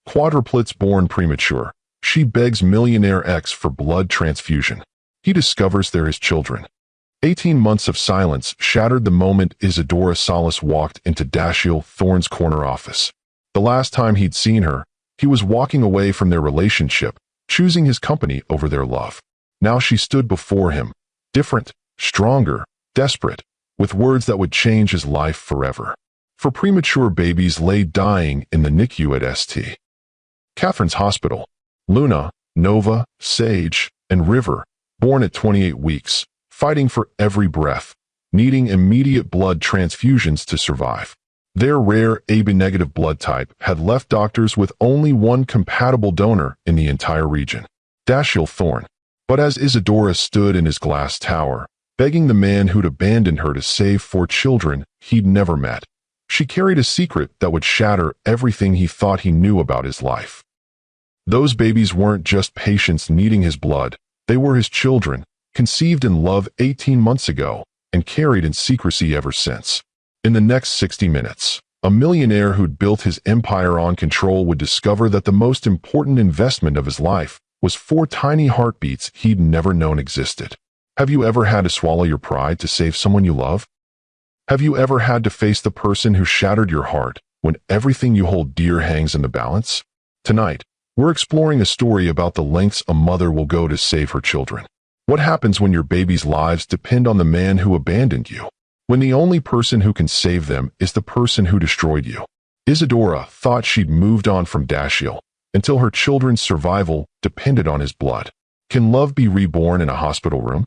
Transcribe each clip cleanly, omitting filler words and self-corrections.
Quadruplets born premature. She begs millionaire X for blood transfusion. He discovers they're his children. 18 months of silence shattered the moment Isadora Salas walked into Dashiell Thorne's corner office. The last time he'd seen her, he was walking away from their relationship, choosing his company over their love. Now she stood before him, different, stronger, desperate, with words that would change his life forever. For premature babies lay dying in the NICU at St. Catherine's Hospital. Luna, Nova, Sage, and River, born at 28 weeks, fighting for every breath, needing immediate blood transfusions to survive. Their rare AB-negative blood type had left doctors with only one compatible donor in the entire region, Dashiell Thorne. But as Isadora stood in his glass tower, begging the man who'd abandoned her to save 4 children he'd never met, she carried a secret that would shatter everything he thought he knew about his life. Those babies weren't just patients needing his blood, they were his children, conceived in love 18 months ago and carried in secrecy ever since. In the next 60 minutes, a millionaire who'd built his empire on control would discover that the most important investment of his life was 4 tiny heartbeats he'd never known existed. Have you ever had to swallow your pride to save someone you love? Have you ever had to face the person who shattered your heart when everything you hold dear hangs in the balance? Tonight, we're exploring a story about the lengths a mother will go to save her children. What happens when your baby's lives depend on the man who abandoned you? When the only person who can save them is the person who destroyed you? Isadora thought she'd moved on from Dashiell until her children's survival depended on his blood. Can love be reborn in a hospital room?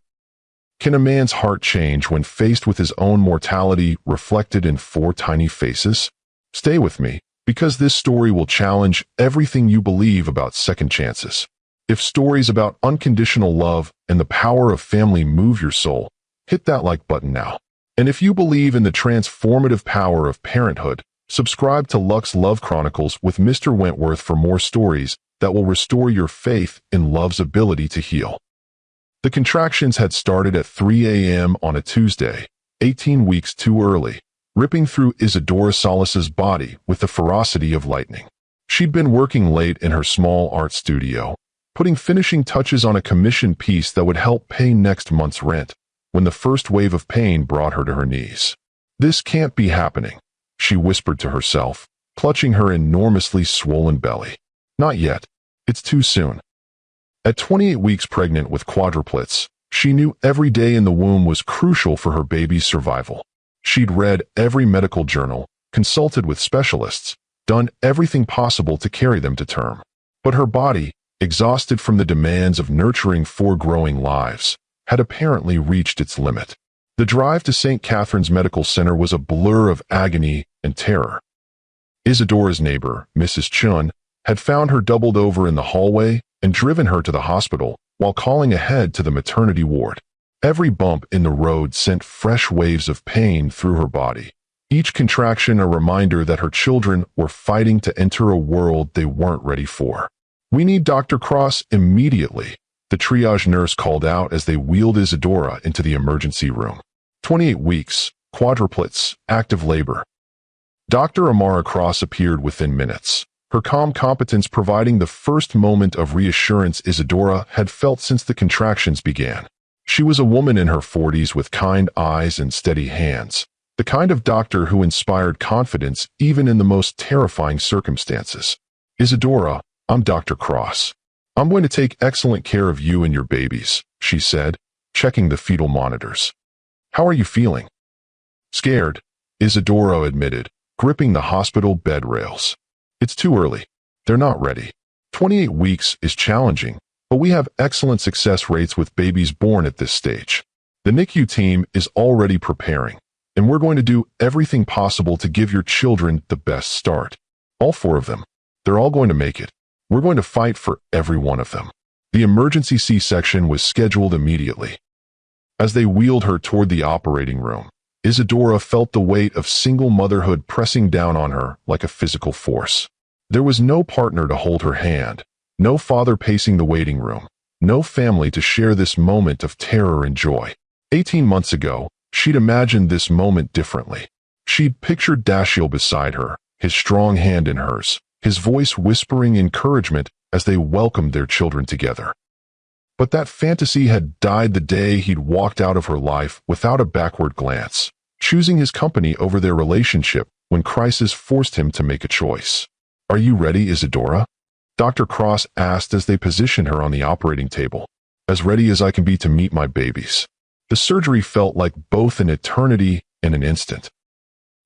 Can a man's heart change when faced with his own mortality reflected in 4 tiny faces? Stay with me, because this story will challenge everything you believe about second chances. If stories about unconditional love and the power of family move your soul, hit that like button now. And if you believe in the transformative power of parenthood, subscribe to Lux Love Chronicles with Mr. Wentworth for more stories that will restore your faith in love's ability to heal. The contractions had started at 3 a.m. on a Tuesday, 18 weeks too early, ripping through Isadora Salas's body with the ferocity of lightning. She'd been working late in her small art studio, putting finishing touches on a commissioned piece that would help pay next month's rent, when the first wave of pain brought her to her knees. This can't be happening, she whispered to herself, clutching her enormously swollen belly. Not yet. It's too soon. At 28 weeks pregnant with quadruplets, she knew every day in the womb was crucial for her baby's survival. She'd read every medical journal, consulted with specialists, done everything possible to carry them to term. But her body, exhausted from the demands of nurturing 4 growing lives, had apparently reached its limit. The drive to St. Catherine's Medical Center was a blur of agony and terror. Isadora's neighbor, Mrs. Chun, had found her doubled over in the hallway and driven her to the hospital while calling ahead to the maternity ward. Every bump in the road sent fresh waves of pain through her body, each contraction a reminder that her children were fighting to enter a world they weren't ready for. "We need Dr. Cross immediately," the triage nurse called out as they wheeled Isadora into the emergency room. 28 weeks, quadruplets, active labor. Dr. Amara Cross appeared within minutes, her calm competence providing the first moment of reassurance Isadora had felt since the contractions began. She was a woman in her 40s with kind eyes and steady hands, the kind of doctor who inspired confidence even in the most terrifying circumstances. "Isadora, I'm Dr. Cross. I'm going to take excellent care of you and your babies," she said, checking the fetal monitors. "How are you feeling?" "Scared," Isadora admitted, gripping the hospital bed rails. "It's too early. They're not ready. 28 weeks is challenging, but we have excellent success rates with babies born at this stage. The NICU team is already preparing, and we're going to do everything possible to give your children the best start. All 4 of them. They're all going to make it. We're going to fight for every one of them." The emergency C-section was scheduled immediately. As they wheeled her toward the operating room, Isadora felt the weight of single motherhood pressing down on her like a physical force. There was no partner to hold her hand, no father pacing the waiting room, no family to share this moment of terror and joy. 18 months ago, she'd imagined this moment differently. She'd pictured Dashiell beside her, his strong hand in hers, his voice whispering encouragement as they welcomed their children together. But that fantasy had died the day he'd walked out of her life without a backward glance, choosing his company over their relationship when crisis forced him to make a choice. "Are you ready, Isadora?" Dr. Cross asked as they positioned her on the operating table. "As ready as I can be to meet my babies." The surgery felt like both an eternity and an instant.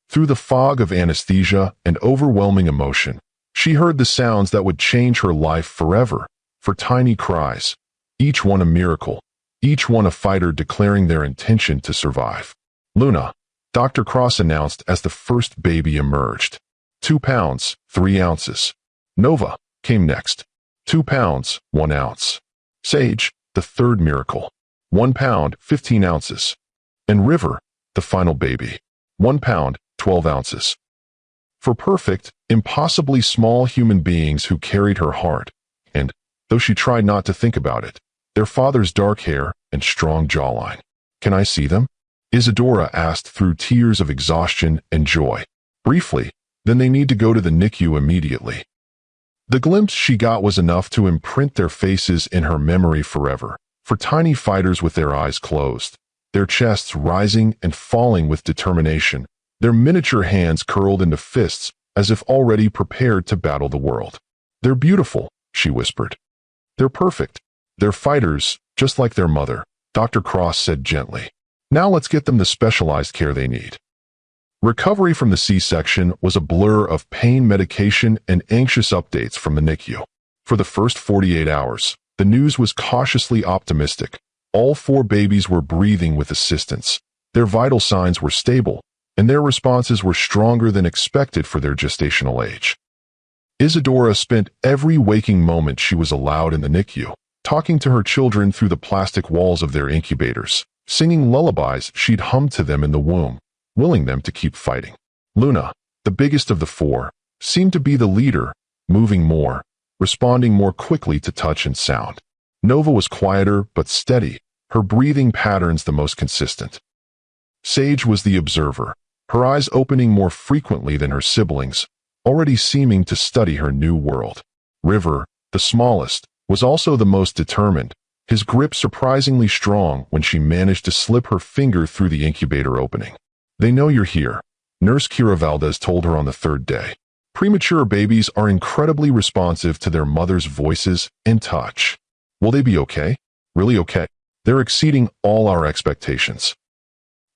Through the fog of anesthesia and overwhelming emotion, she heard the sounds that would change her life forever, for tiny cries, each one a miracle, each one a fighter declaring their intention to survive. "Luna," Dr. Cross announced as the first baby emerged. 2 pounds, 3 ounces. Nova came next. 2 pounds, 1 ounce. Sage, the third miracle. 1 pound, 15 ounces. And River, the final baby. 1 pound, 12 ounces. For perfect, impossibly small human beings who carried her heart, and, though she tried not to think about it, their father's dark hair and strong jawline. "Can I see them?" Isadora asked through tears of exhaustion and joy. "Briefly, then they need to go to the NICU immediately." The glimpse she got was enough to imprint their faces in her memory forever, for tiny fighters with their eyes closed, their chests rising and falling with determination, their miniature hands curled into fists as if already prepared to battle the world. "They're beautiful," she whispered. "They're perfect. They're fighters, just like their mother," Dr. Cross said gently. "Now let's get them the specialized care they need." Recovery from the C-section was a blur of pain medication and anxious updates from the NICU. For the first 48 hours, the news was cautiously optimistic. All 4 babies were breathing with assistance. Their vital signs were stable, and their responses were stronger than expected for their gestational age. Isadora spent every waking moment she was allowed in the NICU, talking to her children through the plastic walls of their incubators, singing lullabies she'd hummed to them in the womb, willing them to keep fighting. Luna, the biggest of the 4, seemed to be the leader, moving more, responding more quickly to touch and sound. Nova was quieter but steady, her breathing patterns the most consistent. Sage was the observer, her eyes opening more frequently than her siblings, already seeming to study her new world. River, the smallest, was also the most determined, his grip surprisingly strong when she managed to slip her finger through the incubator opening. "They know you're here," Nurse Kira Valdez told her on the 3rd day. "Premature babies are incredibly responsive to their mother's voices and touch." "Will they be okay?" "Really okay. They're exceeding all our expectations."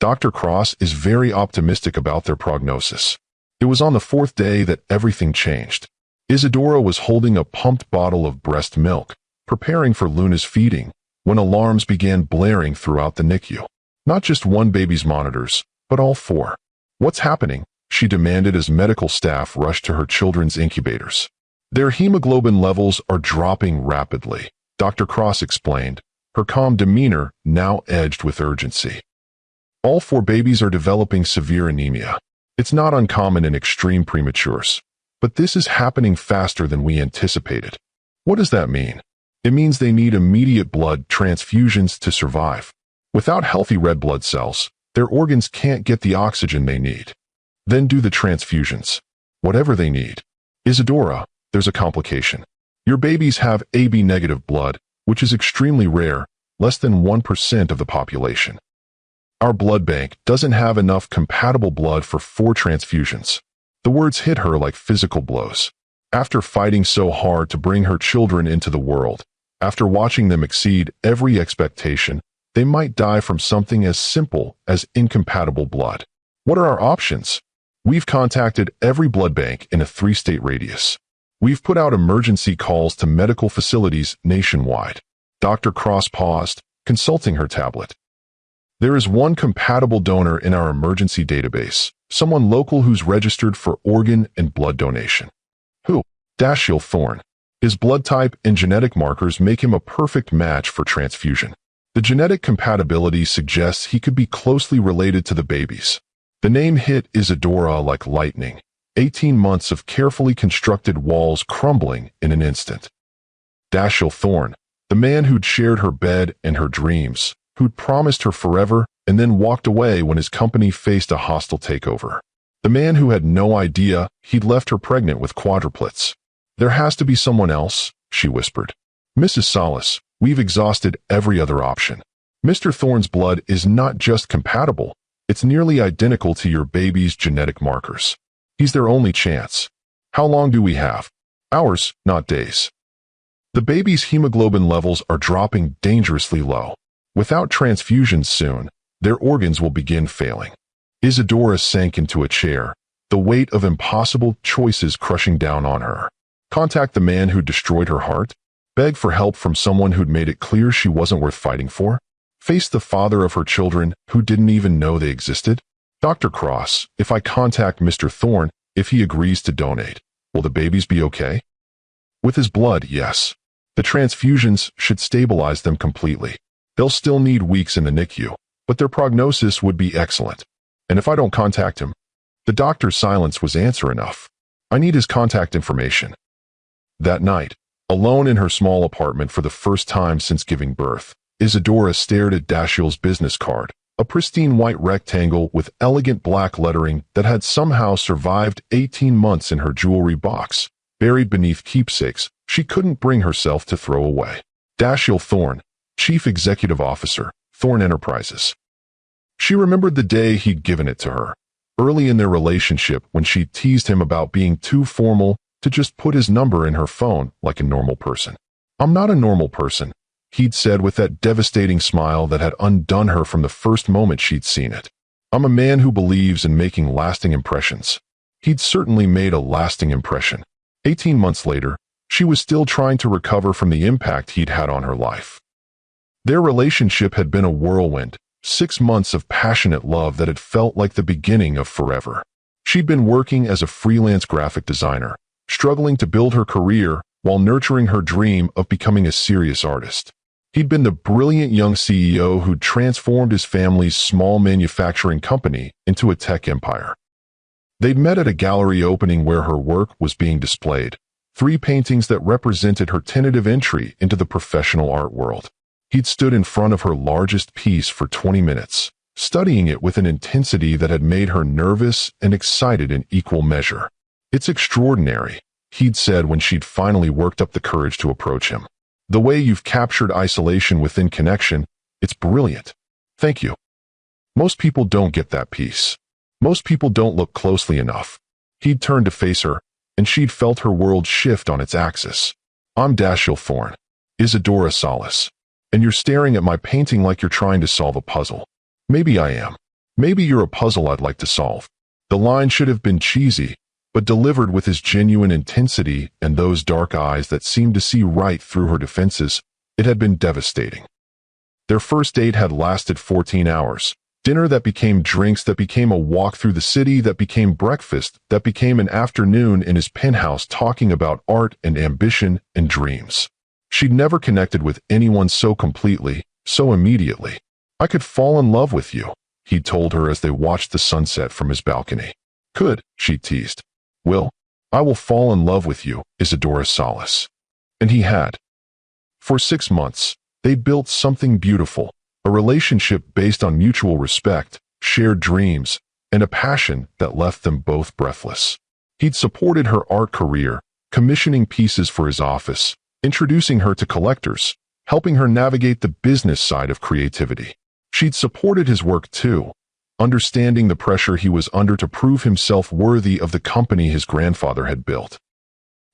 Dr. Cross is very optimistic about their prognosis. It was on the 4th day that everything changed. Isadora was holding a pumped bottle of breast milk, preparing for Luna's feeding, when alarms began blaring throughout the NICU. Not just one baby's monitors, but all 4. "What's happening?" she demanded as medical staff rushed to her children's incubators. "Their hemoglobin levels are dropping rapidly," Dr. Cross explained, her calm demeanor now edged with urgency. "All 4 babies are developing severe anemia. It's not uncommon in extreme prematures, but this is happening faster than we anticipated." "What does that mean?" "It means they need immediate blood transfusions to survive. Without healthy red blood cells, their organs can't get the oxygen they need. Then do the transfusions. Whatever they need." "Isadora, there's a complication. Your babies have AB-negative blood, which is extremely rare, less than 1% of the population. Our blood bank doesn't have enough compatible blood for 4 transfusions." The words hit her like physical blows. After fighting so hard to bring her children into the world, after watching them exceed every expectation, they might die from something as simple as incompatible blood. "What are our options?" "We've contacted every blood bank in a 3-state radius. We've put out emergency calls to medical facilities nationwide." Dr. Cross paused, consulting her tablet. "There is one compatible donor in our emergency database, someone local who's registered for organ and blood donation." "Who?" "Dashiell Thorne. His blood type and genetic markers make him a perfect match for transfusion. The genetic compatibility suggests he could be closely related to the babies." The name hit Isadora like lightning, 18 months of carefully constructed walls crumbling in an instant. Dashiell Thorne, the man who'd shared her bed and her dreams, who'd promised her forever and then walked away when his company faced a hostile takeover. The man who had no idea he'd left her pregnant with quadruplets. "There has to be someone else," she whispered. "Mrs. Salas, we've exhausted every other option. Mr. Thorne's blood is not just compatible, it's nearly identical to your baby's genetic markers. He's their only chance. How long do we have? Hours, not days. The baby's hemoglobin levels are dropping dangerously low. Without transfusions soon, their organs will begin failing." Isadora sank into a chair, the weight of impossible choices crushing down on her. Contact the man who destroyed her heart? Beg for help from someone who'd made it clear she wasn't worth fighting for? Face the father of her children who didn't even know they existed? "Dr. Cross, if I contact Mr. Thorne, if he agrees to donate, will the babies be okay?" "With his blood, yes. The transfusions should stabilize them completely. They'll still need weeks in the NICU, but their prognosis would be excellent. And if I don't contact him?" The doctor's silence was answer enough. "I need his contact information." That night, alone in her small apartment for the first time since giving birth, Isadora stared at Dashiell's business card, a pristine white rectangle with elegant black lettering that had somehow survived 18 months in her jewelry box, buried beneath keepsakes she couldn't bring herself to throw away. Dashiell Thorne, Chief Executive Officer, Thorne Enterprises. She remembered the day he'd given it to her, early in their relationship when she teased him about being too formal to just put his number in her phone like a normal person. "I'm not a normal person," he'd said with that devastating smile that had undone her from the first moment she'd seen it. "I'm a man who believes in making lasting impressions." He'd certainly made a lasting impression. 18 months later, she was still trying to recover from the impact he'd had on her life. Their relationship had been a whirlwind, 6 months of passionate love that had felt like the beginning of forever. She'd been working as a freelance graphic designer, struggling to build her career while nurturing her dream of becoming a serious artist. He'd been the brilliant young CEO who'd transformed his family's small manufacturing company into a tech empire. They'd met at a gallery opening where her work was being displayed, 3 paintings that represented her tentative entry into the professional art world. He'd stood in front of her largest piece for 20 minutes, studying it with an intensity that had made her nervous and excited in equal measure. "It's extraordinary," he'd said when she'd finally worked up the courage to approach him. "The way you've captured isolation within connection, it's brilliant. Thank you. Most people don't get that piece. Most people don't look closely enough." He'd turned to face her, and she'd felt her world shift on its axis. "I'm Dashiell Thorne, Isadora Salas. And you're staring at my painting like you're trying to solve a puzzle." "Maybe I am. Maybe you're a puzzle I'd like to solve." The line should have been cheesy, but delivered with his genuine intensity and those dark eyes that seemed to see right through her defenses, it had been devastating. Their first date had lasted 14 hours. Dinner that became drinks, that became a walk through the city, that became breakfast, that became an afternoon in his penthouse talking about art and ambition and dreams. She'd never connected with anyone so completely, so immediately. "I could fall in love with you," he told her as they watched the sunset from his balcony. "Could," she teased. "Will, I will fall in love with you, Isadora Salas." And he had. For 6 months, they'd built something beautiful, a relationship based on mutual respect, shared dreams, and a passion that left them both breathless. He'd supported her art career, commissioning pieces for his office, introducing her to collectors, helping her navigate the business side of creativity. She'd supported his work too, understanding the pressure he was under to prove himself worthy of the company his grandfather had built.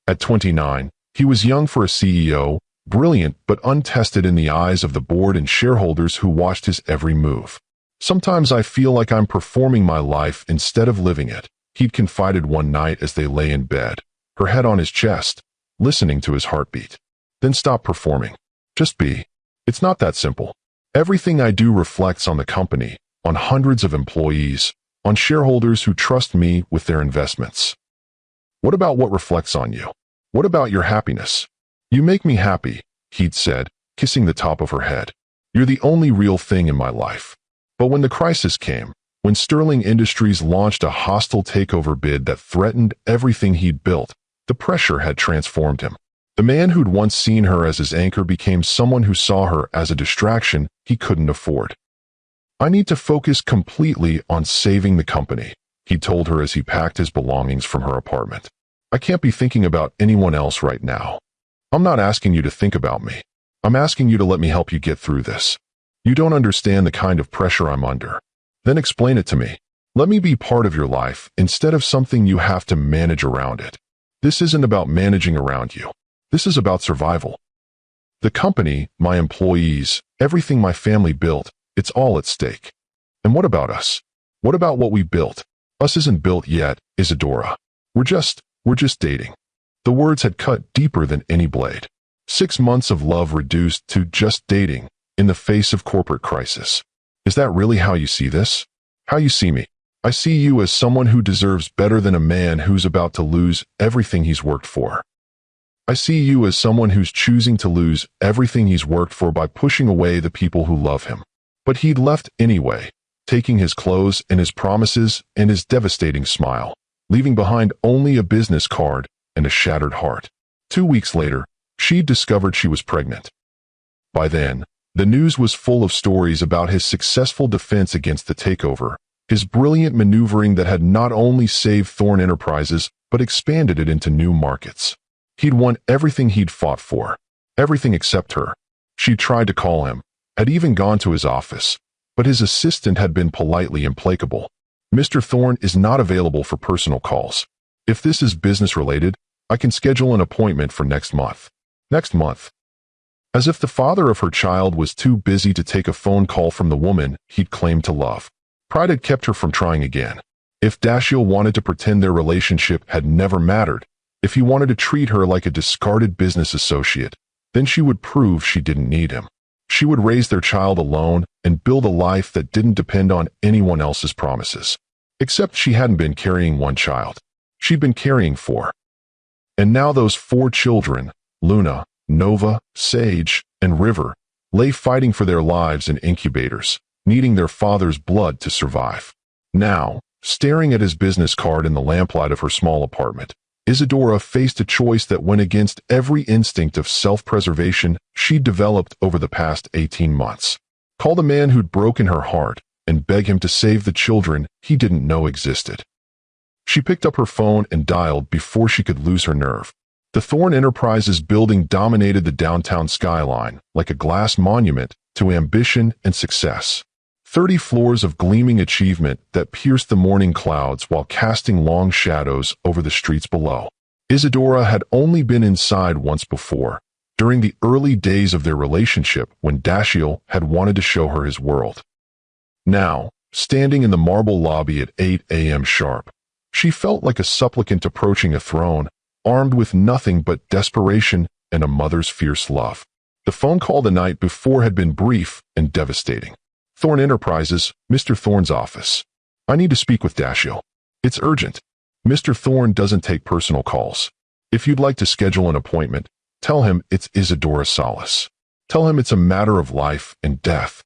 At 29, he was young for a CEO, brilliant but untested in the eyes of the board and shareholders who watched his every move. "Sometimes I feel like I'm performing my life instead of living it," he'd confided one night as they lay in bed, her head on his chest, listening to his heartbeat. "Then stop performing. Just be. It's not that simple. Everything I do reflects on the company, on hundreds of employees, on shareholders who trust me with their investments." "What about what reflects on you? What about your happiness?" "You make me happy," he'd said, kissing the top of her head. "You're the only real thing in my life." But when the crisis came, when Sterling Industries launched a hostile takeover bid that threatened everything he'd built, the pressure had transformed him. The man who'd once seen her as his anchor became someone who saw her as a distraction he couldn't afford. "I need to focus completely on saving the company," he told her as he packed his belongings from her apartment. I can't be thinking about anyone else right now. I'm not asking you to think about me. I'm asking you to let me help you get through this. You don't understand the kind of pressure I'm under. Then explain it to me. Let me be part of your life instead of something you have to manage around it. This isn't about managing around you. This is about survival. The company, my employees, everything my family built, it's all at stake. And what about us? What about what we built? Us isn't built yet, Isadora. We're just dating. The words had cut deeper than any blade. 6 months of love reduced to just dating in the face of corporate crisis. Is that really how you see this? How you see me? I see you as someone who deserves better than a man who's about to lose everything he's worked for. I see you as someone who's choosing to lose everything he's worked for by pushing away the people who love him. But he'd left anyway, taking his clothes and his promises and his devastating smile, leaving behind only a business card and a shattered heart. 2 weeks later, she'd discovered she was pregnant. By then, the news was full of stories about his successful defense against the takeover, his brilliant maneuvering that had not only saved Thorn Enterprises, but expanded it into new markets. He'd won everything he'd fought for, everything except her. She'd tried to call him, had even gone to his office, but his assistant had been politely implacable. Mr. Thorn is not available for personal calls. If this is business-related, I can schedule an appointment for next month. Next month. As if the father of her child was too busy to take a phone call from the woman he'd claimed to love. Pride had kept her from trying again. If Dashiell wanted to pretend their relationship had never mattered, if he wanted to treat her like a discarded business associate, then she would prove she didn't need him. She would raise their child alone and build a life that didn't depend on anyone else's promises. Except she hadn't been carrying one child. She'd been carrying 4. And now those 4 children, Luna, Nova, Sage, and River, lay fighting for their lives in incubators, needing their father's blood to survive. Now, staring at his business card in the lamplight of her small apartment, Isadora faced a choice that went against every instinct of self-preservation she'd developed over the past 18 months. Call the man who'd broken her heart and beg him to save the children he didn't know existed. She picked up her phone and dialed before she could lose her nerve. The Thorn Enterprises building dominated the downtown skyline like a glass monument to ambition and success. 30 floors of gleaming achievement that pierced the morning clouds while casting long shadows over the streets below. Isadora had only been inside once before, during the early days of their relationship when Dashiell had wanted to show her his world. Now, standing in the marble lobby at 8 a.m. sharp, she felt like a supplicant approaching a throne, armed with nothing but desperation and a mother's fierce love. The phone call the night before had been brief and devastating. Thorn Enterprises, Mr. Thorn's office. I need to speak with Dashiell. It's urgent. Mr. Thorn doesn't take personal calls. If you'd like to schedule an appointment, tell him it's Isadora Salas. Tell him it's a matter of life and death.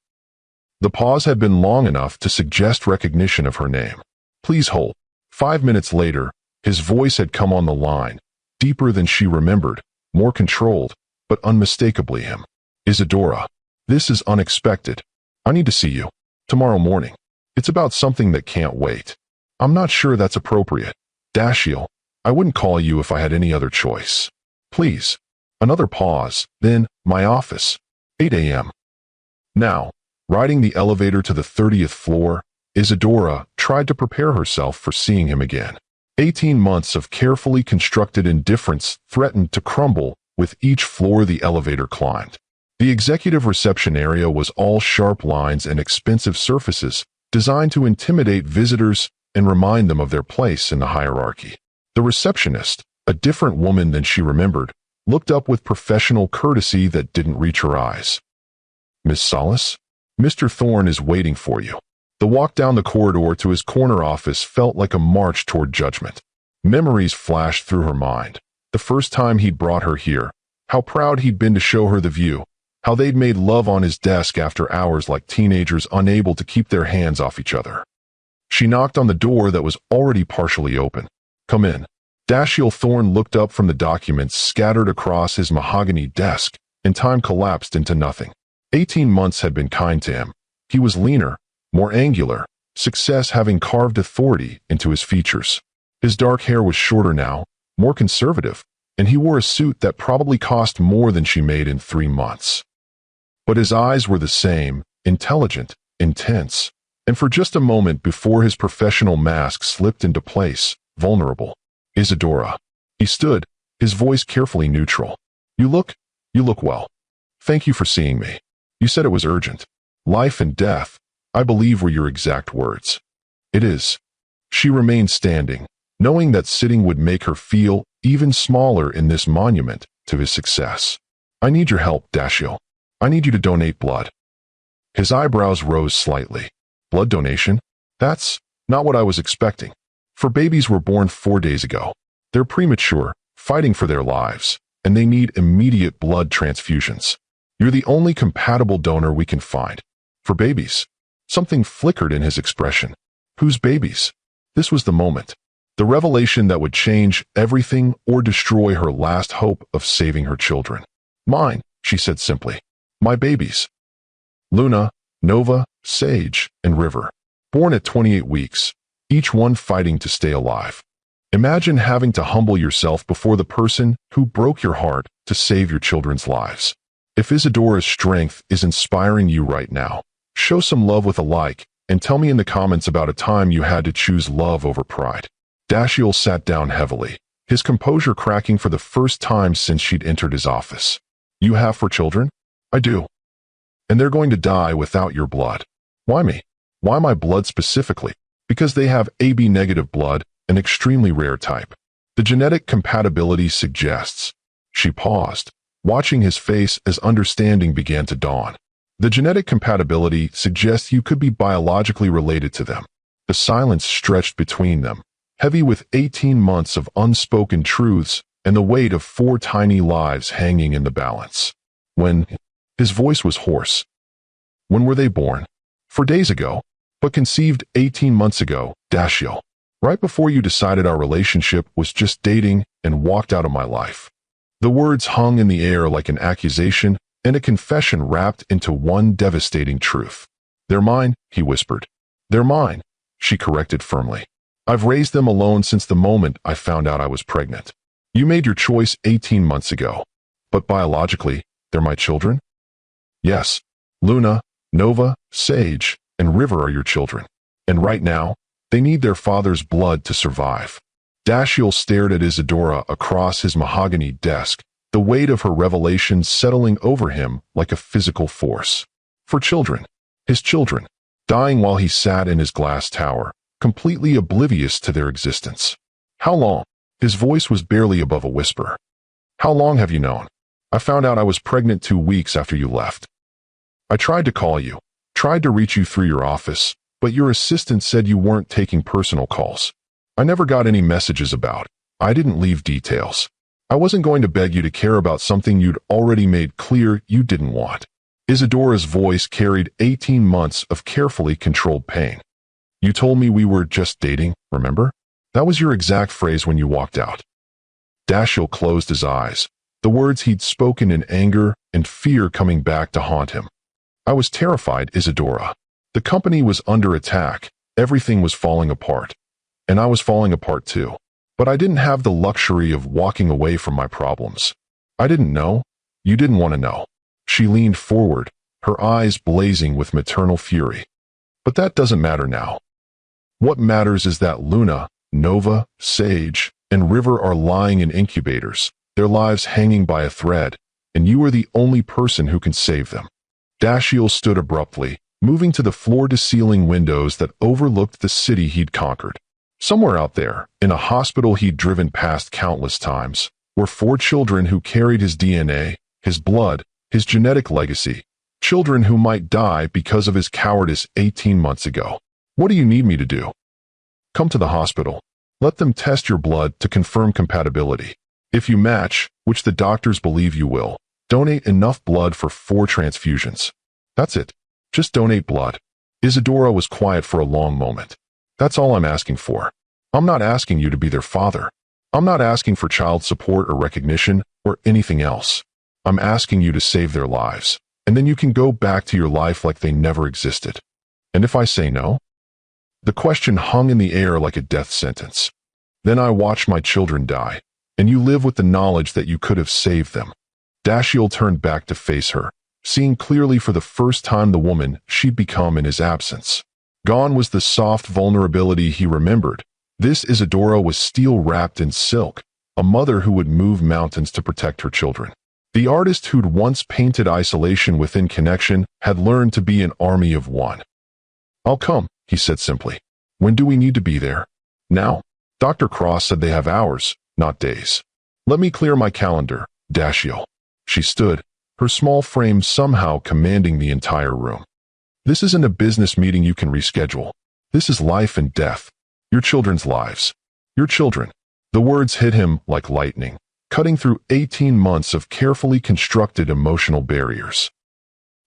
The pause had been long enough to suggest recognition of her name. Please hold. 5 minutes later, his voice had come on the line, deeper than she remembered, more controlled, but unmistakably him. Isadora, this is unexpected. I need to see you. Tomorrow morning. It's about something that can't wait. I'm not sure that's appropriate. Dashiell, I wouldn't call you if I had any other choice. Please. Another pause, then, my office. 8 a.m. Now, riding the elevator to the 30th floor, Isadora tried to prepare herself for seeing him again. 18 months of carefully constructed indifference threatened to crumble with each floor the elevator climbed. The executive reception area was all sharp lines and expensive surfaces, designed to intimidate visitors and remind them of their place in the hierarchy. The receptionist, a different woman than she remembered, looked up with professional courtesy that didn't reach her eyes. Miss Salas? Mr. Thorn is waiting for you. The walk down the corridor to his corner office felt like a march toward judgment. Memories flashed through her mind. The first time he'd brought her here, how proud he'd been to show her the view, how they'd made love on his desk after hours like teenagers unable to keep their hands off each other. She knocked on the door that was already partially open. Come in. Dashiell Thorn looked up from the documents scattered across his mahogany desk, and time collapsed into nothing. 18 months had been kind to him. He was leaner, more angular, success having carved authority into his features. His dark hair was shorter now, more conservative, and he wore a suit that probably cost more than she made in 3 months. But his eyes were the same, intelligent, intense, and for just a moment before his professional mask slipped into place, vulnerable. Isadora. He stood, his voice carefully neutral. You look well. Thank you for seeing me. You said it was urgent. Life and death, I believe, were your exact words. It is. She remained standing, knowing that sitting would make her feel even smaller in this monument to his success. I need your help, Dashiell. I need you to donate blood. His eyebrows rose slightly. Blood donation? That's not what I was expecting. 4 babies were born 4 days ago. They're premature, fighting for their lives, and they need immediate blood transfusions. You're the only compatible donor we can find. For babies. Something flickered in his expression. Whose babies? This was the moment. The revelation that would change everything or destroy her last hope of saving her children. Mine, she said simply. My babies. Luna, Nova, Sage, and River. Born at 28 weeks, each one fighting to stay alive. Imagine having to humble yourself before the person who broke your heart to save your children's lives. If Isadora's strength is inspiring you right now, show some love with a like, and tell me in the comments about a time you had to choose love over pride. Dashiell sat down heavily, his composure cracking for the first time since she'd entered his office. You have 4 children? I do. And they're going to die without your blood. Why me? Why my blood specifically? Because they have AB negative blood, an extremely rare type. The genetic compatibility suggests. She paused, watching his face as understanding began to dawn. The genetic compatibility suggests you could be biologically related to them. The silence stretched between them, heavy with 18 months of unspoken truths and the weight of 4 tiny lives hanging in the balance. When his voice was hoarse. When were they born? 4 days ago, but conceived 18 months ago, Dashiell. Right before you decided our relationship was just dating and walked out of my life. The words hung in the air like an accusation and a confession wrapped into one devastating truth. They're mine, he whispered. They're mine, she corrected firmly. I've raised them alone since the moment I found out I was pregnant. You made your choice 18 months ago. But biologically, they're my children? Yes, Luna, Nova, Sage, and River are your children. And right now, they need their father's blood to survive. Dashiell stared at Isadora across his mahogany desk, the weight of her revelation settling over him like a physical force. For children, his children, dying while he sat in his glass tower, completely oblivious to their existence. How long? His voice was barely above a whisper. How long have you known? I found out I was pregnant 2 weeks after you left. I tried to call you, tried to reach you through your office, but your assistant said you weren't taking personal calls. I never got any messages about. I didn't leave details. I wasn't going to beg you to care about something you'd already made clear you didn't want. Isadora's voice carried 18 months of carefully controlled pain. You told me we were just dating, remember? That was your exact phrase when you walked out. Dashiell closed his eyes, the words he'd spoken in anger and fear coming back to haunt him. I was terrified, Isadora. The company was under attack, everything was falling apart. And I was falling apart too. But I didn't have the luxury of walking away from my problems. I didn't know. You didn't want to know. She leaned forward, her eyes blazing with maternal fury. But that doesn't matter now. What matters is that Luna, Nova, Sage, and River are lying in incubators, their lives hanging by a thread, and you are the only person who can save them. Dashiell stood abruptly, moving to the floor-to-ceiling windows that overlooked the city he'd conquered. Somewhere out there, in a hospital he'd driven past countless times, were 4 children who carried his DNA, his blood, his genetic legacy, children who might die because of his cowardice 18 months ago. What do you need me to do? Come to the hospital. Let them test your blood to confirm compatibility. If you match, which the doctors believe you will, donate enough blood for 4 transfusions. That's it. Just donate blood. Isadora was quiet for a long moment. That's all I'm asking for. I'm not asking you to be their father. I'm not asking for child support or recognition or anything else. I'm asking you to save their lives, and then you can go back to your life like they never existed. And if I say no? The question hung in the air like a death sentence. Then I watched my children die, and you live with the knowledge that you could have saved them. Dashiell turned back to face her, seeing clearly for the first time the woman she'd become in his absence. Gone was the soft vulnerability he remembered. This Isadora was steel-wrapped in silk, a mother who would move mountains to protect her children. The artist who'd once painted isolation within connection had learned to be an army of one. "I'll come," he said simply. "When do we need to be there?" "Now. Dr. Cross said they have hours, not days." "Let me clear my calendar, Dashiell." She stood, her small frame somehow commanding the entire room. "This isn't a business meeting you can reschedule. This is life and death. Your children's lives. Your children." The words hit him like lightning, cutting through 18 months of carefully constructed emotional barriers.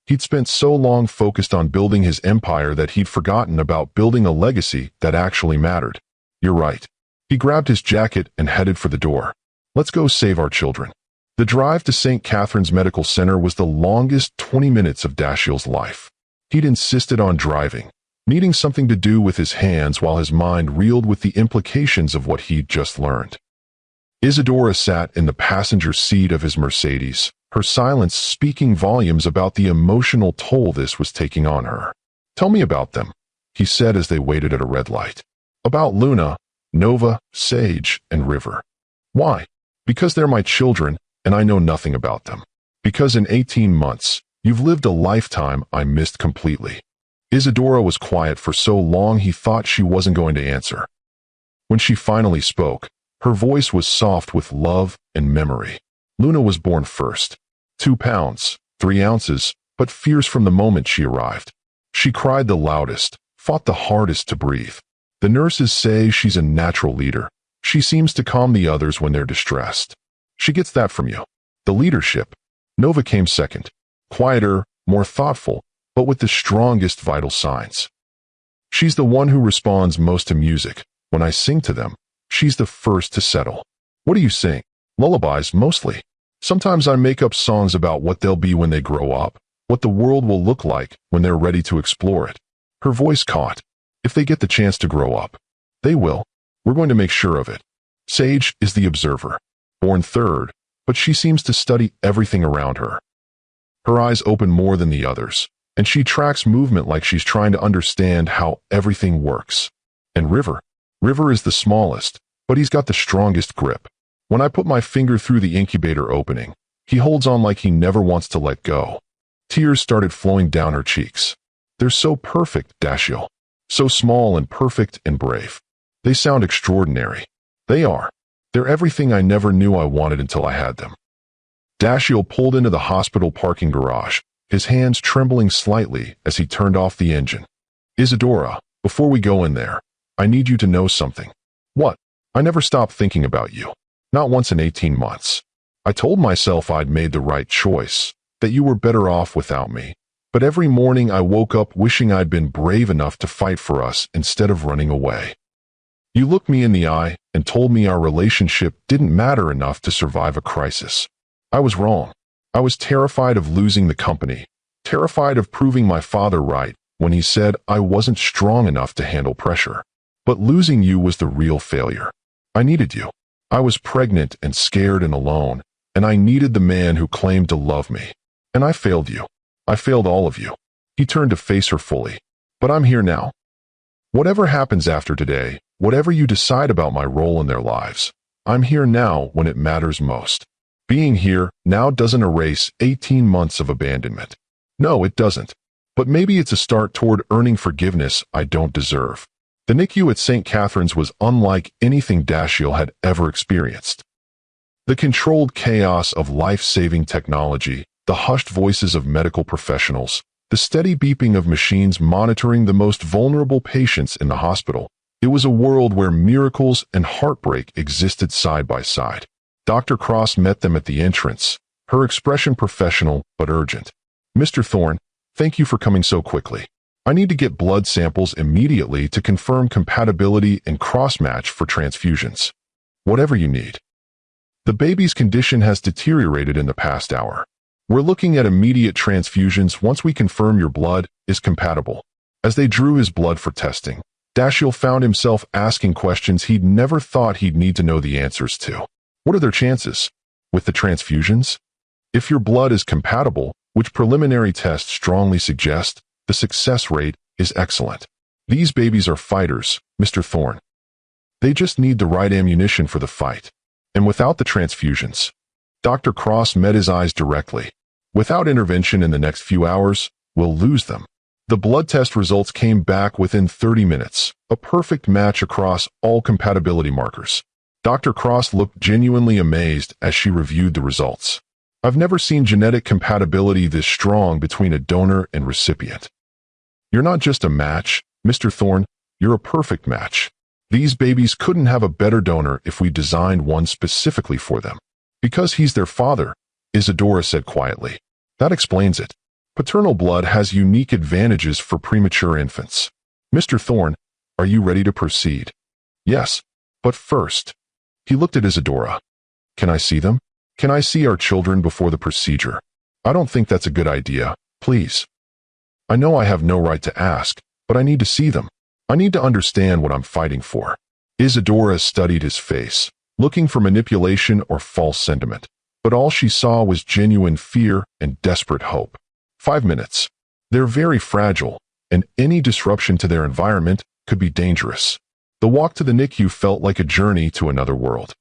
He'd spent so long focused on building his empire that he'd forgotten about building a legacy that actually mattered. "You're right." He grabbed his jacket and headed for the door. "Let's go save our children." The drive to St. Catherine's Medical Center was the longest 20 minutes of Dashiell's life. He'd insisted on driving, needing something to do with his hands while his mind reeled with the implications of what he'd just learned. Isadora sat in the passenger seat of his Mercedes, her silence speaking volumes about the emotional toll this was taking on her. "Tell me about them," he said as they waited at a red light. "About Luna, Nova, Sage, and River." "Why?" "Because they're my children, and I know nothing about them. Because in 18 months, you've lived a lifetime I missed completely." Isadora was quiet for so long he thought she wasn't going to answer. When she finally spoke, her voice was soft with love and memory. "Luna was born first. 2 pounds, 3 ounces, but fierce from the moment she arrived. She cried the loudest, fought the hardest to breathe. The nurses say she's a natural leader. She seems to calm the others when they're distressed. She gets that from you. The leadership." Nova came second. Quieter, more thoughtful, but with the strongest vital signs. "She's the one who responds most to music. When I sing to them, she's the first to settle." "What do you sing?" "Lullabies, mostly. Sometimes I make up songs about what they'll be when they grow up, what the world will look like when they're ready to explore it." Her voice caught. "If they get the chance to grow up. They will. We're going to make sure of it." Sage is the observer. Born third, but she seems to study everything around her. Her eyes open more than the others, and she tracks movement like she's trying to understand how everything works. And River? River is the smallest, but he's got the strongest grip. When I put my finger through the incubator opening, he holds on like he never wants to let go. Tears started flowing down her cheeks. "They're so perfect, Dashiell. So small and perfect and brave. They sound extraordinary. They are. They're everything I never knew I wanted until I had them." Dashiell pulled into the hospital parking garage, his hands trembling slightly as he turned off the engine. "Isadora, before we go in there, I need you to know something." "What?" "I never stopped thinking about you. Not once in 18 months. I told myself I'd made the right choice, that you were better off without me. But every morning I woke up wishing I'd been brave enough to fight for us instead of running away. You looked me in the eye and told me our relationship didn't matter enough to survive a crisis. I was wrong. I was terrified of losing the company, terrified of proving my father right when he said I wasn't strong enough to handle pressure. But losing you was the real failure. I needed you. I was pregnant and scared and alone, and I needed the man who claimed to love me. And I failed you. I failed all of you." He turned to face her fully. "But I'm here now. Whatever happens after today, whatever you decide about my role in their lives, I'm here now when it matters most. Being here now doesn't erase 18 months of abandonment. No, it doesn't. But maybe it's a start toward earning forgiveness I don't deserve." The NICU at St. Catherine's was unlike anything Dashiell had ever experienced. The controlled chaos of life-saving technology, the hushed voices of medical professionals, the steady beeping of machines monitoring the most vulnerable patients in the hospital. It was a world where miracles and heartbreak existed side by side. Dr. Cross met them at the entrance, her expression professional but urgent. "Mr. Thorne, thank you for coming so quickly. I need to get blood samples immediately to confirm compatibility and cross-match for transfusions. Whatever you need. The baby's condition has deteriorated in the past hour. We're looking at immediate transfusions once we confirm your blood is compatible." As they drew his blood for testing, Dashiell found himself asking questions he'd never thought he'd need to know the answers to. What are their chances? With the transfusions? If your blood is compatible, which preliminary tests strongly suggest, the success rate is excellent. These babies are fighters, Mr. Thorne. They just need the right ammunition for the fight. And without the transfusions, Dr. Cross met his eyes directly. Without intervention in the next few hours, we'll lose them. The blood test results came back within 30 minutes, a perfect match across all compatibility markers. Dr. Cross looked genuinely amazed as she reviewed the results. I've never seen genetic compatibility this strong between a donor and recipient. You're not just a match, Mr. Thorne, you're a perfect match. These babies couldn't have a better donor if we designed one specifically for them. Because he's their father, Isadora said quietly. That explains it. Paternal blood has unique advantages for premature infants. Mr. Thorne, are you ready to proceed? Yes, but first. He looked at Isadora. Can I see them? Can I see our children before the procedure? I don't think that's a good idea, please. I know I have no right to ask, but I need to see them. I need to understand what I'm fighting for. Isadora studied his face, looking for manipulation or false sentiment, but all she saw was genuine fear and desperate hope. 5 minutes. They're very fragile, and any disruption to their environment could be dangerous. The walk to the NICU felt like a journey to another world.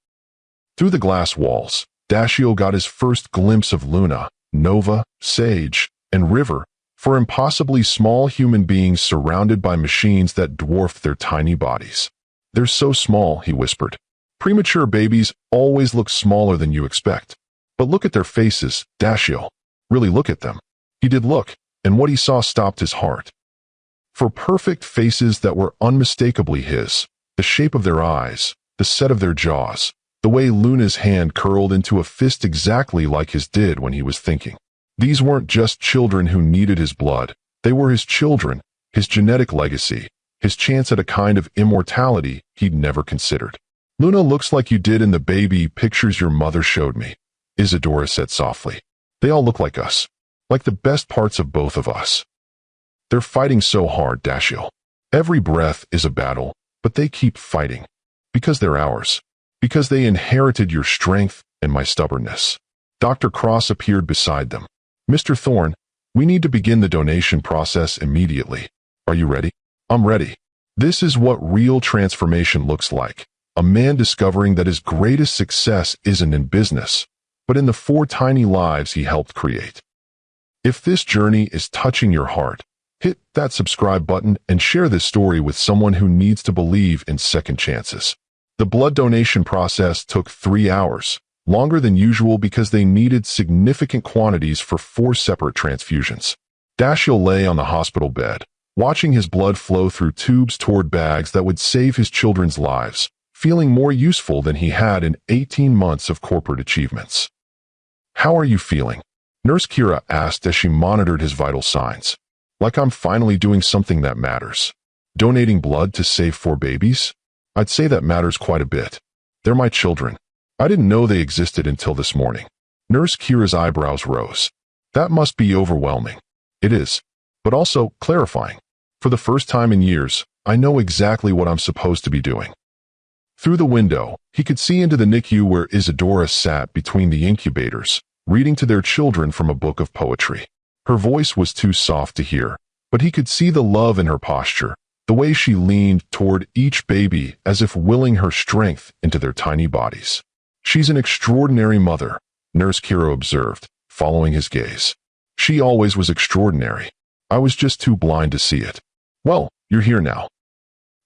Through the glass walls, Dashiell got his first glimpse of Luna, Nova, Sage, and River, four impossibly small human beings surrounded by machines that dwarfed their tiny bodies. They're so small, he whispered. Premature babies always look smaller than you expect. But look at their faces, Dashiell. Really look at them. He did look, and what he saw stopped his heart. For perfect faces that were unmistakably his, the shape of their eyes, the set of their jaws, the way Luna's hand curled into a fist exactly like his did when he was thinking. These weren't just children who needed his blood. They were his children, his genetic legacy, his chance at a kind of immortality he'd never considered. Luna looks like you did in the baby pictures your mother showed me, Isadora said softly. They all look like us, like the best parts of both of us. They're fighting so hard, Dashiell. Every breath is a battle, but they keep fighting. Because they're ours. Because they inherited your strength and my stubbornness. Dr. Cross appeared beside them. Mr. Thorne, we need to begin the donation process immediately. Are you ready? I'm ready. This is what real transformation looks like. A man discovering that his greatest success isn't in business, but in the 4 tiny lives he helped create. If this journey is touching your heart, hit that subscribe button and share this story with someone who needs to believe in second chances. The blood donation process took 3 hours, longer than usual because they needed significant quantities for 4 separate transfusions. Dashiell lay on the hospital bed, watching his blood flow through tubes toward bags that would save his children's lives, feeling more useful than he had in 18 months of corporate achievements. How are you feeling? Nurse Kira asked as she monitored his vital signs. Like I'm finally doing something that matters. Donating blood to save 4 babies? I'd say that matters quite a bit. They're my children. I didn't know they existed until this morning. Nurse Kira's eyebrows rose. That must be overwhelming. It is, but also clarifying. For the first time in years, I know exactly what I'm supposed to be doing. Through the window, he could see into the NICU where Isadora sat between the incubators, reading to their children from a book of poetry. Her voice was too soft to hear, but he could see the love in her posture, the way she leaned toward each baby as if willing her strength into their tiny bodies. She's an extraordinary mother, Nurse Kira observed, following his gaze. She always was extraordinary. I was just too blind to see it. Well, you're here now.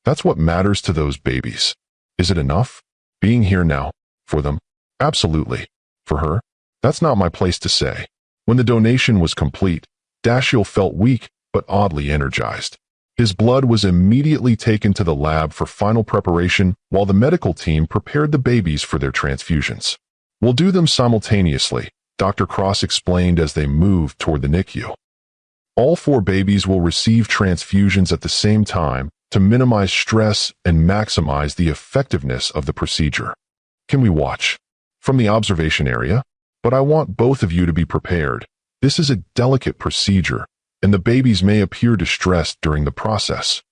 That's what matters to those babies. Is it enough? Being here now? For them? Absolutely. For her? That's not my place to say. When the donation was complete, Dashiell felt weak but oddly energized. His blood was immediately taken to the lab for final preparation while the medical team prepared the babies for their transfusions. We'll do them simultaneously, Dr. Cross explained as they moved toward the NICU. All 4 babies will receive transfusions at the same time to minimize stress and maximize the effectiveness of the procedure. Can we watch? From the observation area? But I want both of you to be prepared. This is a delicate procedure, and the babies may appear distressed during the process.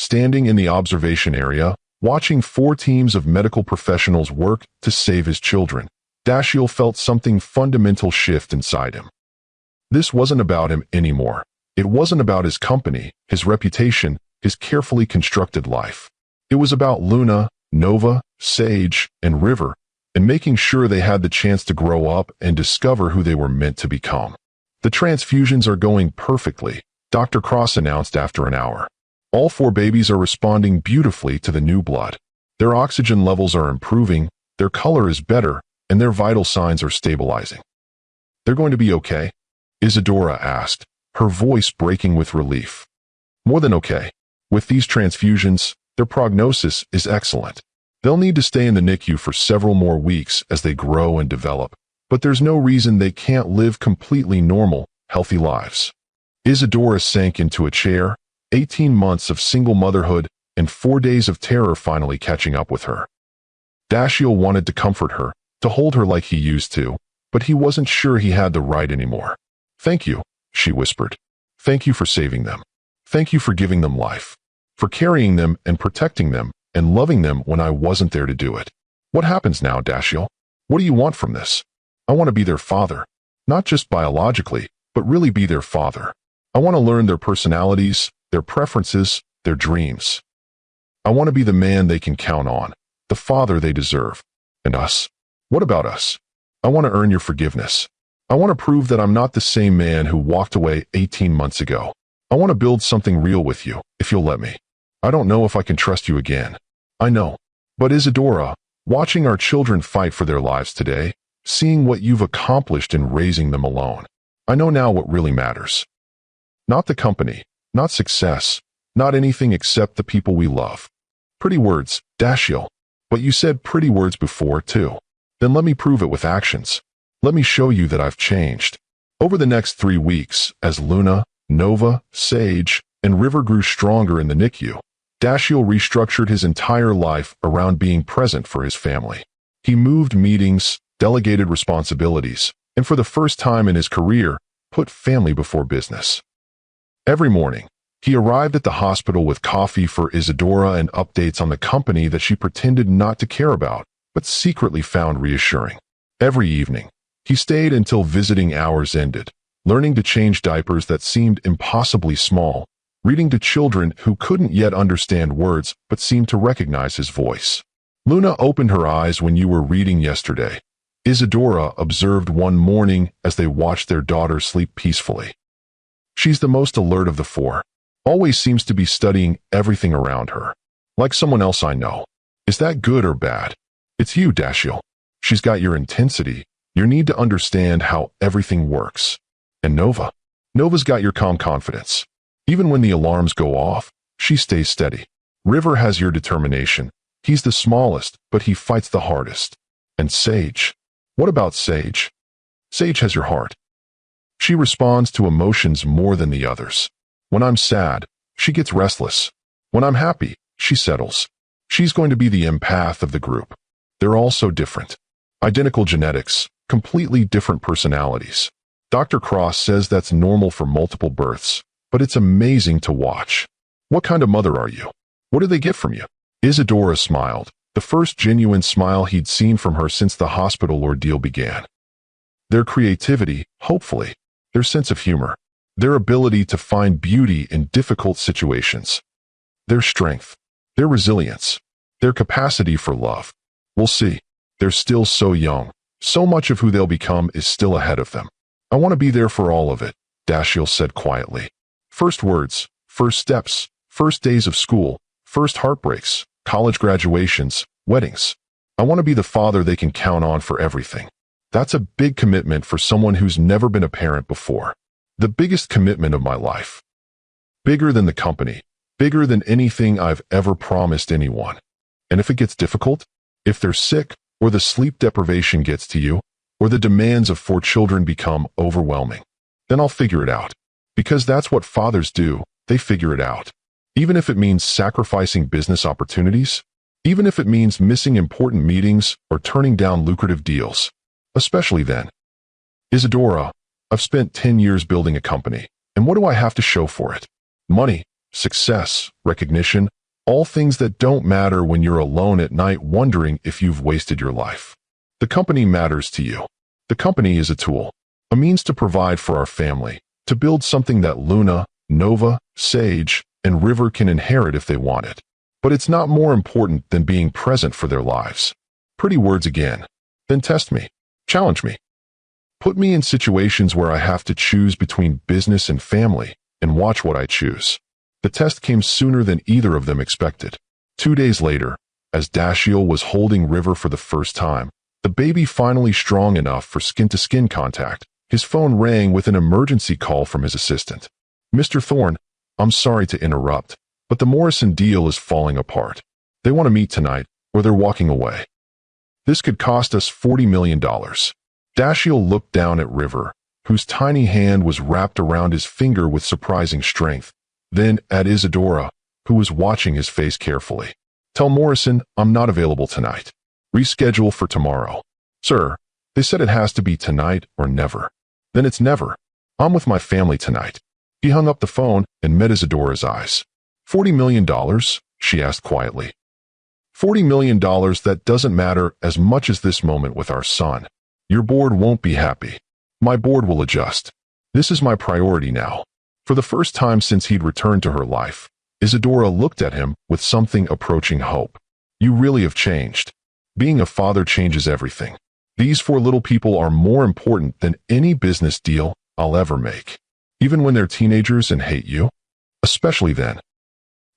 standing in the observation area, watching 4 teams of medical professionals work to save his children. Dashiell felt something fundamental shift inside him. This wasn't about him anymore. It wasn't about his company, his reputation, his carefully constructed life. It was about Luna, Nova, Sage, and River, and making sure they had the chance to grow up and discover who they were meant to become. The transfusions are going perfectly, Dr. Cross announced after an hour. All 4 babies are responding beautifully to the new blood. Their oxygen levels are improving, their color is better, and their vital signs are stabilizing. They're going to be okay? Isadora asked, her voice breaking with relief. More than okay. With these transfusions, their prognosis is excellent. They'll need to stay in the NICU for several more weeks as they grow and develop, but there's no reason they can't live completely normal, healthy lives. Isadora sank into a chair, 18 months of single motherhood and 4 days of terror finally catching up with her. Dashiell wanted to comfort her, to hold her like he used to, but he wasn't sure he had the right anymore. "Thank you," she whispered. "Thank you for saving them. Thank you for giving them life. For carrying them and protecting them and loving them when I wasn't there to do it. What happens now, Dashiell? What do you want from this?" "I want to be their father. Not just biologically, but really be their father. I want to learn their personalities, their preferences, their dreams. I want to be the man they can count on, the father they deserve. And us? What about us? I want to earn your forgiveness. I want to prove that I'm not the same man who walked away 18 months ago. I want to build something real with you, if you'll let me. I don't know if I can trust you again. I know. But Isadora, watching our children fight for their lives today, seeing what you've accomplished in raising them alone, I know now what really matters. Not the company, not success, not anything except the people we love." Pretty words, Dashiell. But you said pretty words before, too. Then let me prove it with actions. Let me show you that I've changed. Over the next 3 weeks, as Luna, Nova, Sage, and River grew stronger in the NICU, Dashiell restructured his entire life around being present for his family. He moved meetings, delegated responsibilities, and for the first time in his career, put family before business. Every morning, he arrived at the hospital with coffee for Isadora and updates on the company that she pretended not to care about, but secretly found reassuring. Every evening, he stayed until visiting hours ended, learning to change diapers that seemed impossibly small, reading to children who couldn't yet understand words but seemed to recognize his voice. "Luna opened her eyes when you were reading yesterday," Isadora observed one morning as they watched their daughter sleep peacefully. "She's the most alert of the 4. Always seems to be studying everything around her. Like someone else I know. Is that good or bad? It's you, Dashiell. She's got your intensity, your need to understand how everything works. And Nova. Nova's got your calm confidence. Even when the alarms go off, she stays steady. River has your determination. He's the smallest, but he fights the hardest. And Sage. What about Sage? Sage has your heart. She responds to emotions more than the others. When I'm sad, she gets restless. When I'm happy, she settles. She's going to be the empath of the group. They're all so different. Identical genetics, completely different personalities. Dr. Cross says that's normal for multiple births, but it's amazing to watch. What kind of mother are you? What do they get from you?" Isadora smiled, the first genuine smile he'd seen from her since the hospital ordeal began. "Their creativity, hopefully. Their sense of humor. Their ability to find beauty in difficult situations. Their strength. Their resilience. Their capacity for love. We'll see. They're still so young. So much of who they'll become is still ahead of them. I want to be there for all of it," Dashiell said quietly. "First words, first steps, first days of school, first heartbreaks, college graduations, weddings. I want to be the father they can count on for everything. That's a big commitment for someone who's never been a parent before. The biggest commitment of my life. Bigger than the company, bigger than anything I've ever promised anyone. And if it gets difficult, if they're sick, or the sleep deprivation gets to you, or the demands of 4 children become overwhelming, then I'll figure it out. Because that's what fathers do, they figure it out. Even if it means sacrificing business opportunities, even if it means missing important meetings or turning down lucrative deals. Especially then. Isadora, I've spent 10 years building a company, and what do I have to show for it? Money, success, recognition, all things that don't matter when you're alone at night wondering if you've wasted your life. The company matters to you. The company is a tool, a means to provide for our family, to build something that Luna, Nova, Sage, and River can inherit if they want it. But it's not more important than being present for their lives. Pretty words again. Then test me. Challenge me. Put me in situations where I have to choose between business and family, and watch what I choose. The test came sooner than either of them expected. 2 days later, as Dashiell was holding River for the first time, the baby finally strong enough for skin-to-skin contact, his phone rang with an emergency call from his assistant. "Mr. Thorne, I'm sorry to interrupt, but the Morrison deal is falling apart. They want to meet tonight, or they're walking away. This could cost us $40 million. Dashiell looked down at River, whose tiny hand was wrapped around his finger with surprising strength, then at Isadora, who was watching his face carefully. "Tell Morrison I'm not available tonight. Reschedule for tomorrow." "Sir, they said it has to be tonight or never." "Then it's never. I'm with my family tonight." He hung up the phone and met Isadora's eyes. $40 million? She asked quietly. $40 million, that doesn't matter as much as this moment with our son. Your board won't be happy. My board will adjust. This is my priority now. For the first time since he'd returned to her life, Isadora looked at him with something approaching hope. "You really have changed. Being a father changes everything. These 4 little people are more important than any business deal I'll ever make. Even when they're teenagers and hate you? Especially then."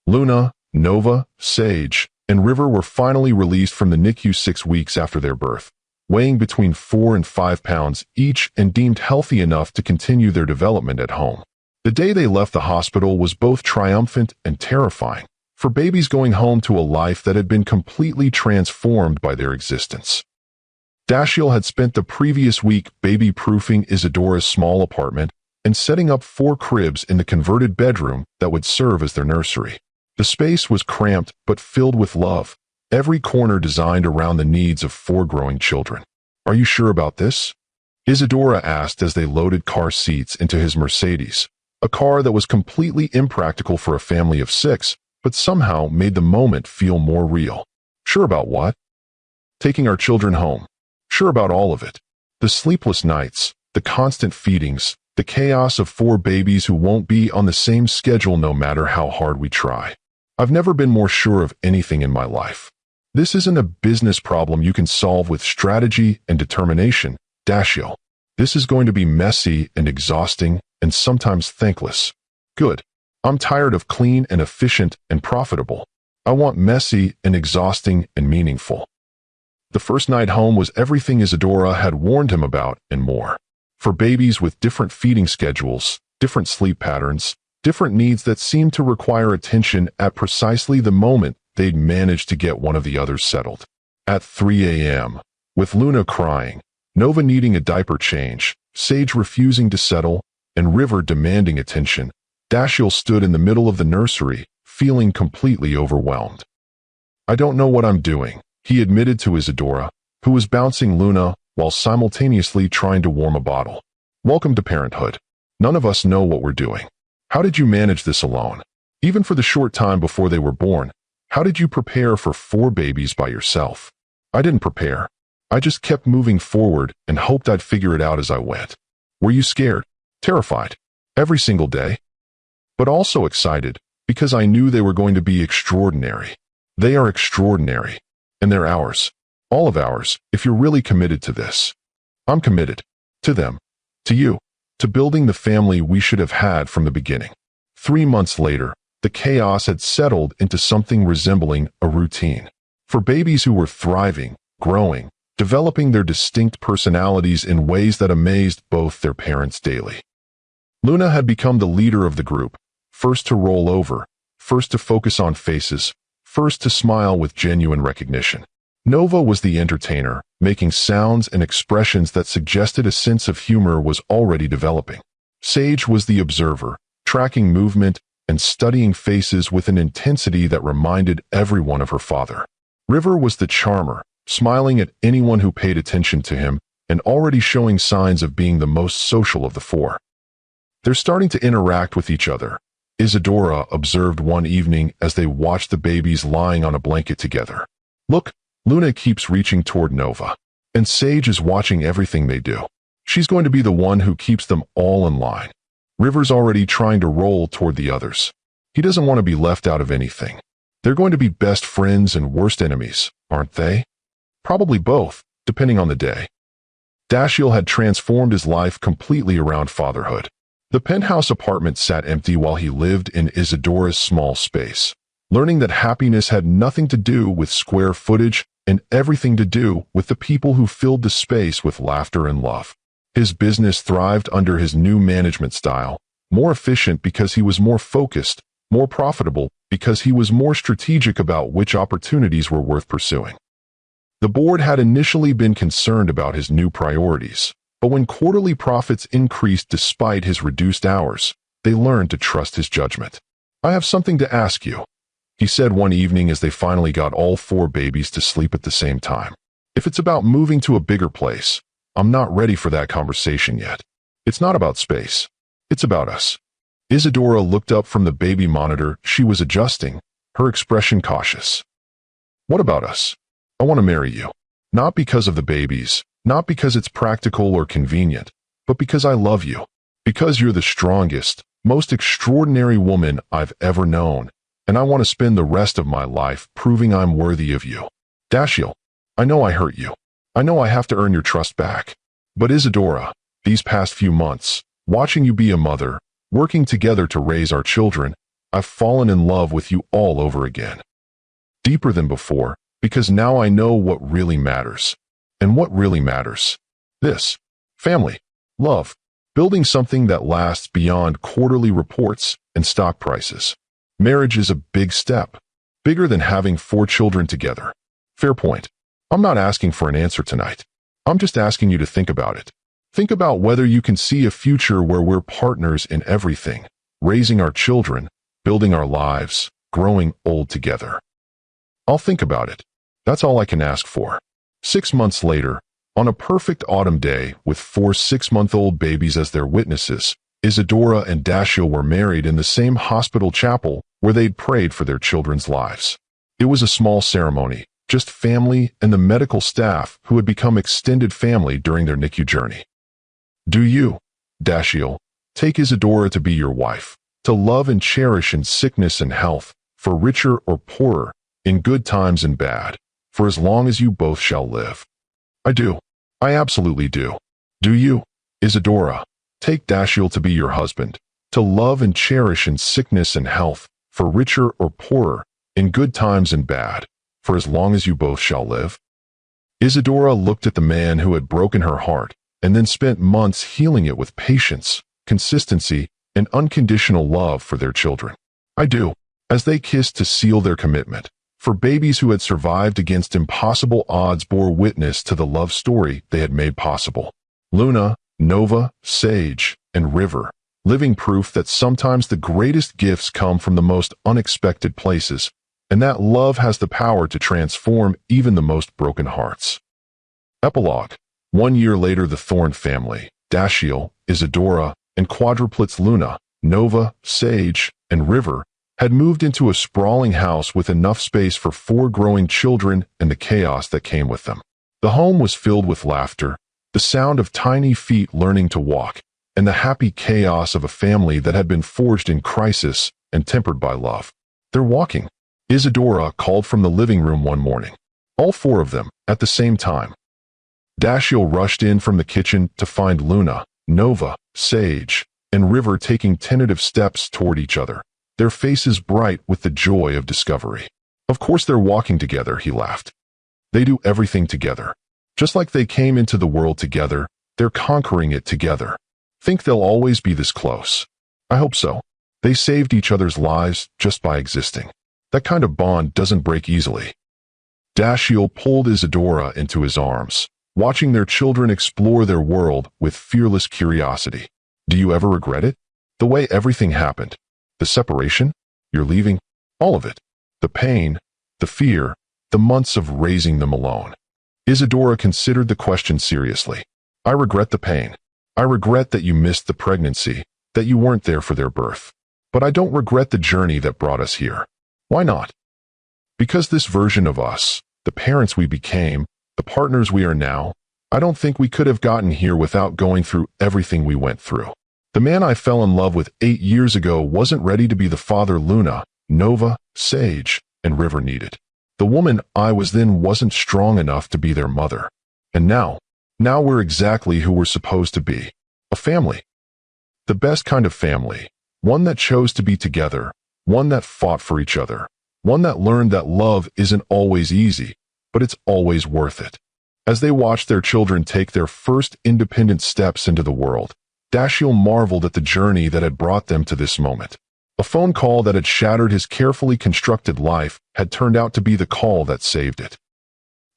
Luna, Nova, Sage, and River were finally released from the NICU 6 weeks after their birth, weighing between 4 and 5 pounds each and deemed healthy enough to continue their development at home. The day they left the hospital was both triumphant and terrifying, for babies going home to a life that had been completely transformed by their existence. Dashiell had spent the previous week baby-proofing Isadora's small apartment and setting up 4 cribs in the converted bedroom that would serve as their nursery. The space was cramped but filled with love, every corner designed around the needs of 4 growing children. "Are you sure about this?" Isadora asked as they loaded car seats into his Mercedes, a car that was completely impractical for a family of 6, but somehow made the moment feel more real. "Sure about what?" "Taking our children home. Sure about all of it. The sleepless nights, the constant feedings, the chaos of 4 babies who won't be on the same schedule no matter how hard we try. I've never been more sure of anything in my life. This isn't a business problem you can solve with strategy and determination, Dashiell. This is going to be messy and exhausting and sometimes thankless. Good. I'm tired of clean and efficient and profitable. I want messy and exhausting and meaningful." The first night home was everything Isadora had warned him about and more. For babies with different feeding schedules, different sleep patterns, different needs that seemed to require attention at precisely the moment they'd managed to get one of the others settled. At 3 a.m., with Luna crying, Nova needing a diaper change, Sage refusing to settle, and River demanding attention, Dashiell stood in the middle of the nursery, feeling completely overwhelmed. "I don't know what I'm doing," he admitted to Isadora, who was bouncing Luna while simultaneously trying to warm a bottle. "Welcome to parenthood. None of us know what we're doing. How did you manage this alone? Even for the short time before they were born, how did you prepare for 4 babies by yourself?" "I didn't prepare. I just kept moving forward and hoped I'd figure it out as I went." "Were you scared? Terrified? Every single day?" "But also excited, because I knew they were going to be extraordinary. They are extraordinary. And they're ours. All of ours, if you're really committed to this." "I'm committed. To them. To you. To building the family we should have had from the beginning." 3 months later, the chaos had settled into something resembling a routine. For babies who were thriving, growing, developing their distinct personalities in ways that amazed both their parents daily. Luna had become the leader of the group, first to roll over, first to focus on faces, first to smile with genuine recognition. Nova was the entertainer, making sounds and expressions that suggested a sense of humor was already developing. Sage was the observer, tracking movement and studying faces with an intensity that reminded everyone of her father. River was the charmer, smiling at anyone who paid attention to him and already showing signs of being the most social of the 4. "They're starting to interact with each other," Isadora observed one evening as they watched the babies lying on a blanket together. Look, Luna keeps reaching toward Nova, and Sage is watching everything they do. She's going to be the one who keeps them all in line. River's already trying to roll toward the others. He doesn't want to be left out of anything. They're going to be best friends and worst enemies, aren't they? Probably both, depending on the day. Dashiell had transformed his life completely around fatherhood. The penthouse apartment sat empty while he lived in Isadora's small space, learning that happiness had nothing to do with square footage and everything to do with the people who filled the space with laughter and love. His business thrived under his new management style, more efficient because he was more focused, more profitable because he was more strategic about which opportunities were worth pursuing. The board had initially been concerned about his new priorities, but when quarterly profits increased despite his reduced hours, they learned to trust his judgment. "I have something to ask you," he said one evening as they finally got all 4 babies to sleep at the same time. "If it's about moving to a bigger place, I'm not ready for that conversation yet. It's not about space. It's about us." Isadora looked up from the baby monitor she was adjusting, her expression cautious. "What about us? I want to marry you. Not because of the babies, not because it's practical or convenient, but because I love you. Because you're the strongest, most extraordinary woman I've ever known, and I want to spend the rest of my life proving I'm worthy of you. Dashiell, I know I hurt you. I know I have to earn your trust back. But Isadora, these past few months, watching you be a mother, working together to raise our children, I've fallen in love with you all over again. Deeper than before, because now I know what really matters. And what really matters? This. Family. Love. Building something that lasts beyond quarterly reports and stock prices. Marriage is a big step. Bigger than having 4 children together. Fair point. I'm not asking for an answer tonight. I'm just asking you to think about it. Think about whether you can see a future where we're partners in everything, raising our children, building our lives, growing old together. I'll think about it. That's all I can ask for." 6 months later, on a perfect autumn day with 4 6-month-old babies as their witnesses, Isadora and Dashiell were married in the same hospital chapel where they'd prayed for their children's lives. It was a small ceremony, just family and the medical staff who had become extended family during their NICU journey. "Do you, Dashiell, take Isadora to be your wife, to love and cherish in sickness and health, for richer or poorer, in good times and bad, for as long as you both shall live?" "I do. I absolutely do." "Do you, Isadora, take Dashiell to be your husband, to love and cherish in sickness and health, for richer or poorer, in good times and bad, for as long as you both shall live?" Isadora looked at the man who had broken her heart, and then spent months healing it with patience, consistency, and unconditional love for their children. "I do," as they kissed to seal their commitment. For babies who had survived against impossible odds bore witness to the love story they had made possible. Luna, Nova, Sage, and River, living proof that sometimes the greatest gifts come from the most unexpected places, and that love has the power to transform even the most broken hearts. Epilogue. 1 year later, the Thorne family, Dashiell, Isadora, and quadruplets Luna, Nova, Sage, and River, had moved into a sprawling house with enough space for 4 growing children and the chaos that came with them. The home was filled with laughter, the sound of tiny feet learning to walk, and the happy chaos of a family that had been forged in crisis and tempered by love. "They're walking," Isadora called from the living room one morning. All 4 of them, at the same time. Dashiell rushed in from the kitchen to find Luna, Nova, Sage, and River taking tentative steps toward each other, their faces bright with the joy of discovery. "Of course they're walking together," he laughed. "They do everything together. Just like they came into the world together, they're conquering it together. Think they'll always be this close? I hope so. They saved each other's lives just by existing. That kind of bond doesn't break easily." Dashiell pulled Isadora into his arms, watching their children explore their world with fearless curiosity. "Do you ever regret it? The way everything happened? The separation? Your leaving? All of it. The pain, the fear, the months of raising them alone." Isadora considered the question seriously. "I regret the pain. I regret that you missed the pregnancy, that you weren't there for their birth. But I don't regret the journey that brought us here. Why not? Because this version of us, the parents we became, the partners we are now, I don't think we could have gotten here without going through everything we went through. The man I fell in love with 8 years ago wasn't ready to be the father Luna, Nova, Sage, and River needed. The woman I was then wasn't strong enough to be their mother. And now we're exactly who we're supposed to be. A family. The best kind of family. One that chose to be together. One that fought for each other. One that learned that love isn't always easy, but it's always worth it. As they watched their children take their first independent steps into the world, Dashiell marveled at the journey that had brought them to this moment. A phone call that had shattered his carefully constructed life had turned out to be the call that saved it.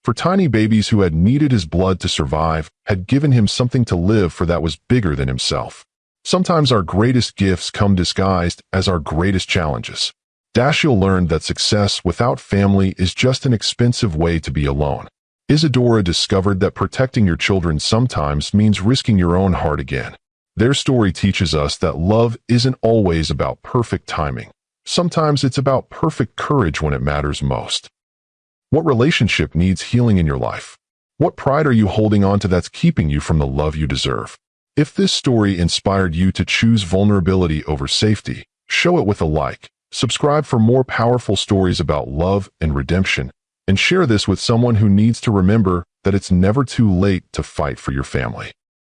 For tiny babies who had needed his blood to survive, had given him something to live for that was bigger than himself. Sometimes our greatest gifts come disguised as our greatest challenges. Dashiell learned that success without family is just an expensive way to be alone. Isadora discovered that protecting your children sometimes means risking your own heart again. Their story teaches us that love isn't always about perfect timing. Sometimes it's about perfect courage when it matters most. What relationship needs healing in your life? What pride are you holding on to that's keeping you from the love you deserve? If this story inspired you to choose vulnerability over safety, show it with a like, subscribe for more powerful stories about love and redemption, and share this with someone who needs to remember that it's never too late to fight for your family.